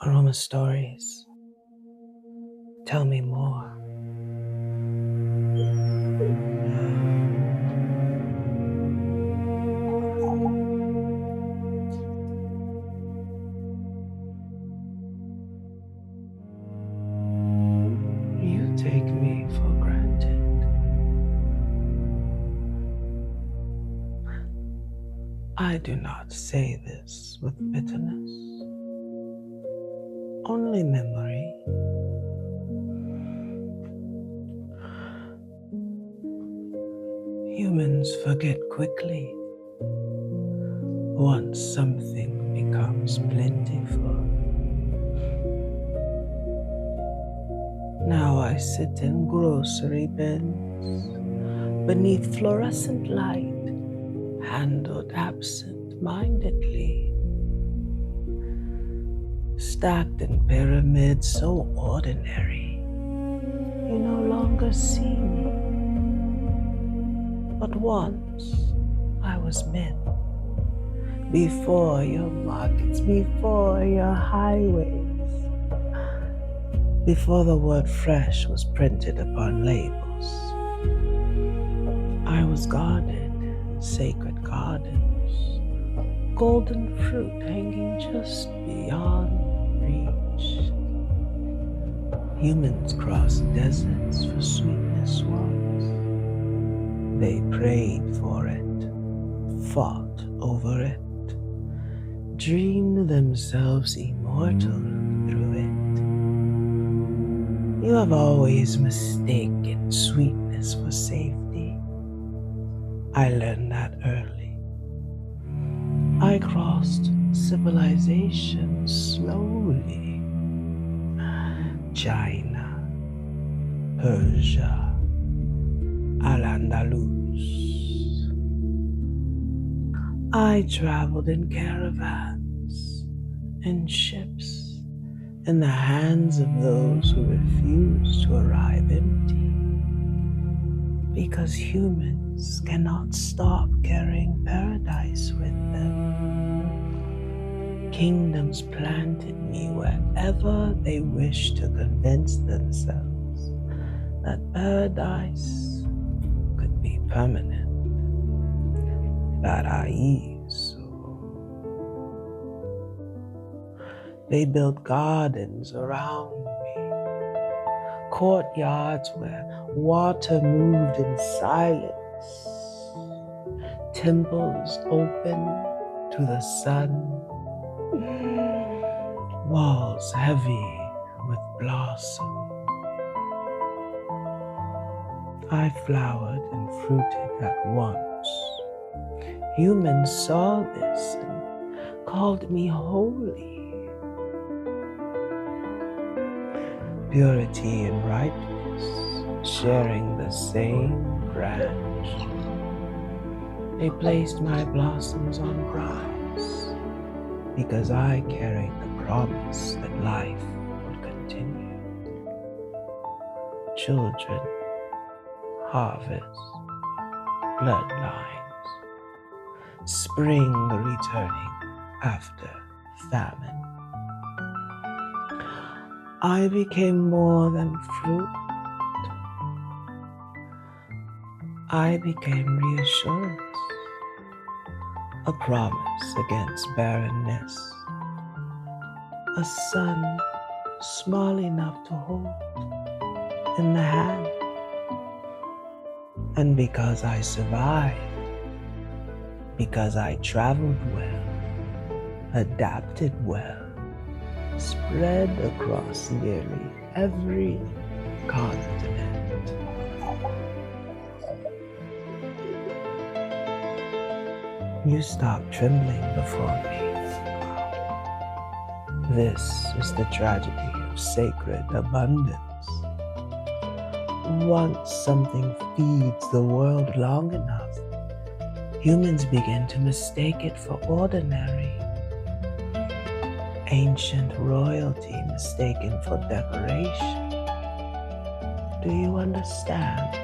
Aromastories, tell me more. You take me for granted. I do not say this with bitterness, only memory. Humans forget quickly once something becomes plentiful. Now I sit in grocery bins beneath fluorescent light, handled absent-mindedly, stacked in pyramids so ordinary you no longer see me. But once I was meant, before your markets, before your highways, before the word fresh was printed upon labels. I was guarded in sacred gardens, golden fruit hanging just beyond reach. Humans crossed deserts for sweetness once. They prayed for it, fought over it, dreamed themselves immortal through it. You have always mistaken sweetness for safety. I learned that early. I crossed civilization slowly. China, Persia, Al-Andalus. I traveled in caravans, in ships, in the hands of those who refuse to arrive empty. Because humans cannot stop carrying paradise with them. Kingdoms planted me wherever they wished to convince themselves that paradise could be permanent. Paraíso. They built gardens around me, courtyards where water moved in silence, temples open to the sun, walls heavy with blossom. I flowered and fruited at once. Humans saw this and called me holy. Purity and ripeness, sharing the same branch. They placed my blossoms on grass because I carried the promise that life would continue. Children, harvest, bloodlines, spring returning after famine. I became more than fruit. I became reassurance, a promise against barrenness, a sun small enough to hold in the hand. And because I survived, because I traveled well, adapted well, spread across nearly every continent. You stop trembling before me. This is the tragedy of sacred abundance. Once something feeds the world long enough, humans begin to mistake it for ordinary. Ancient royalty mistaken for decoration. Do you understand?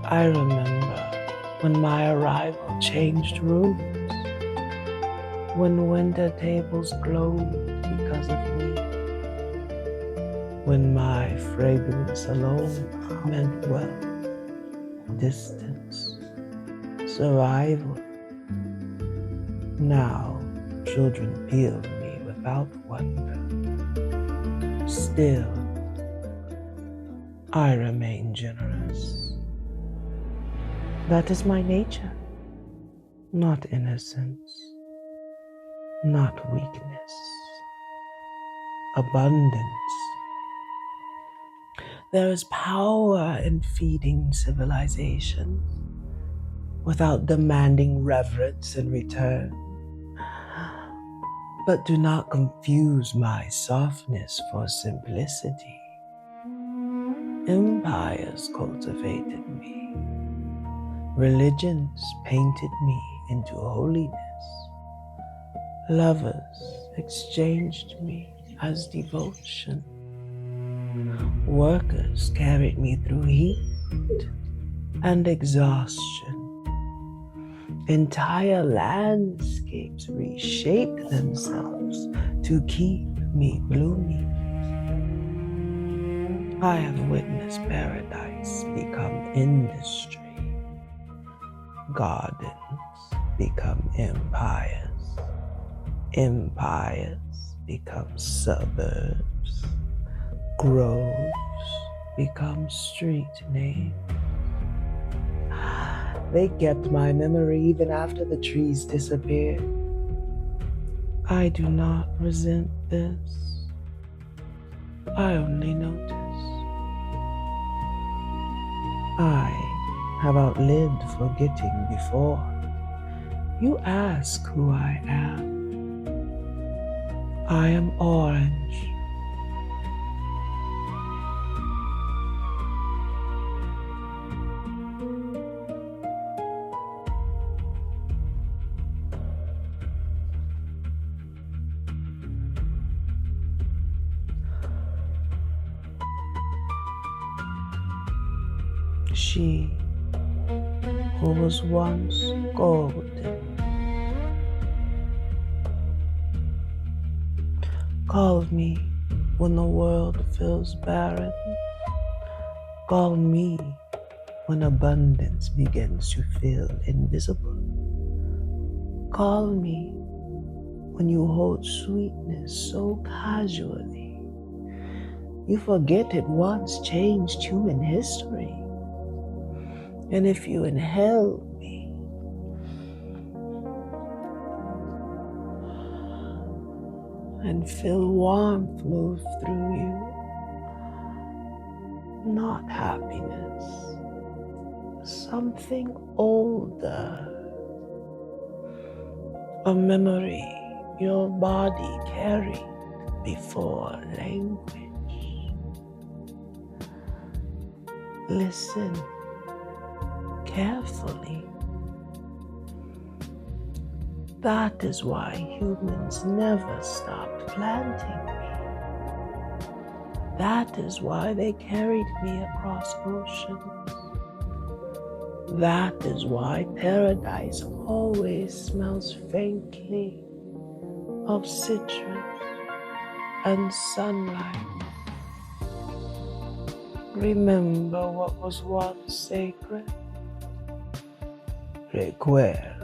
I remember when my arrival changed rooms. when winter tables glowed because of me, when my fragrance alone meant wealth, distance, survival. Now children peel me without wonder. Still, I remain generous. That is my nature, not innocence, not weakness, abundance. There is power in feeding civilization without demanding reverence in return. But do not confuse my softness for simplicity. Empires cultivated me. Religions painted me into holiness. Lovers exchanged me as devotion. Workers carried me through heat and exhaustion. Entire landscapes reshaped themselves to keep me blooming. I have witnessed paradise become industry, gardens become empires, empires become suburbs, groves become street names. They kept my memory even after the trees disappeared. I do not resent this. I only notice. I have outlived forgetting before. You ask who I am. I am orange. She who was once golden call me when the world feels barren. Call me when abundance begins to feel invisible. Call me when you hold sweetness so casually. You forget it once changed human history. And if you inhale me, and feel warmth move through you, not happiness, something older, a memory your body carried before language. Listen carefully. That is why humans never stopped planting me. That is why they carried me across oceans. That is why paradise always smells faintly of citrus and sunlight. Remember what was once sacred. Recuerdo.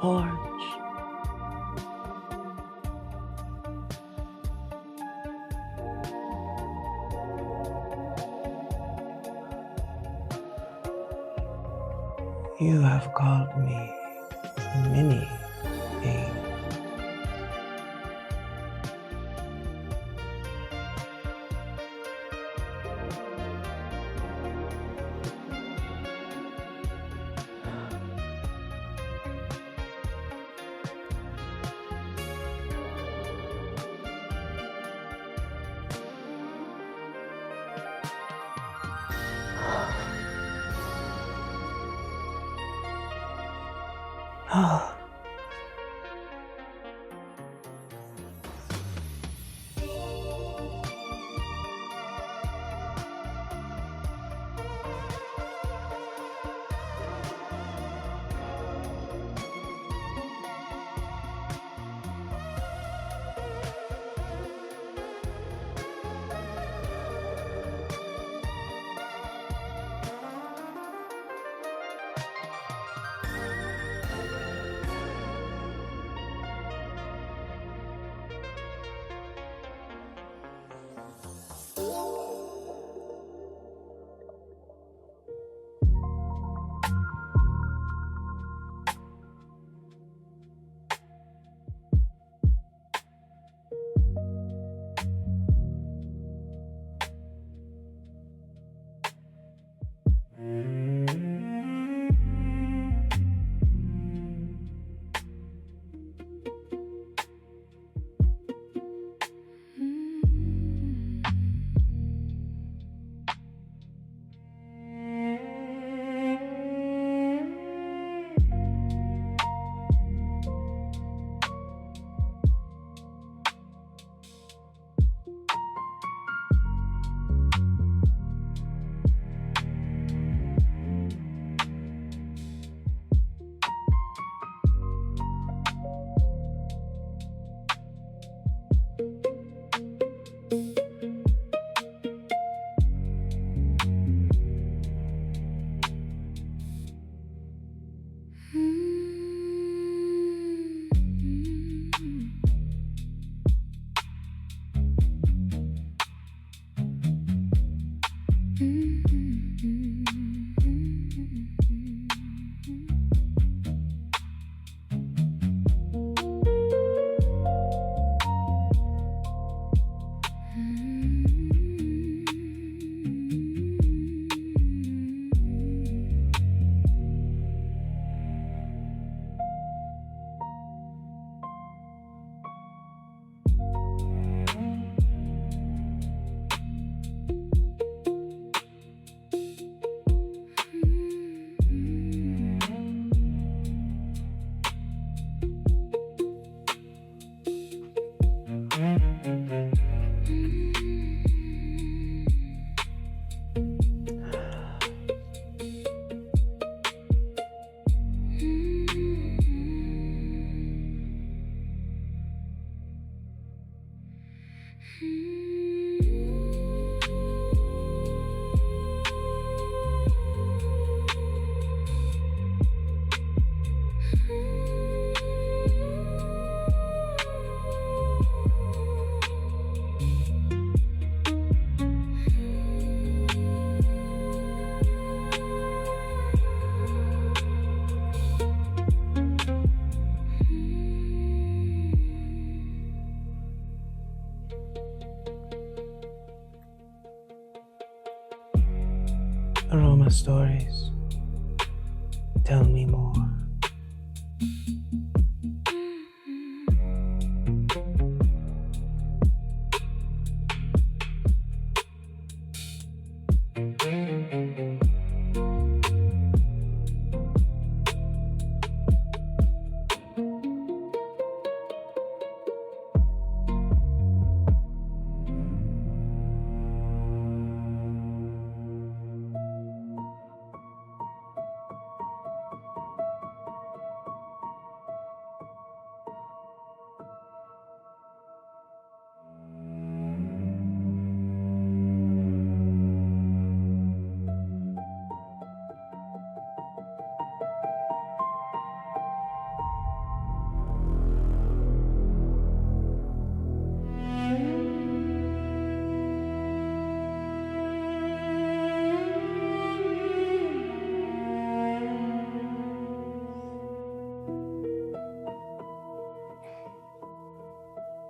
Orange. You have called me many names. Oh, Aromastories, tell me more.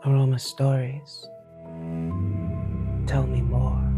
Aromastories, tell me more.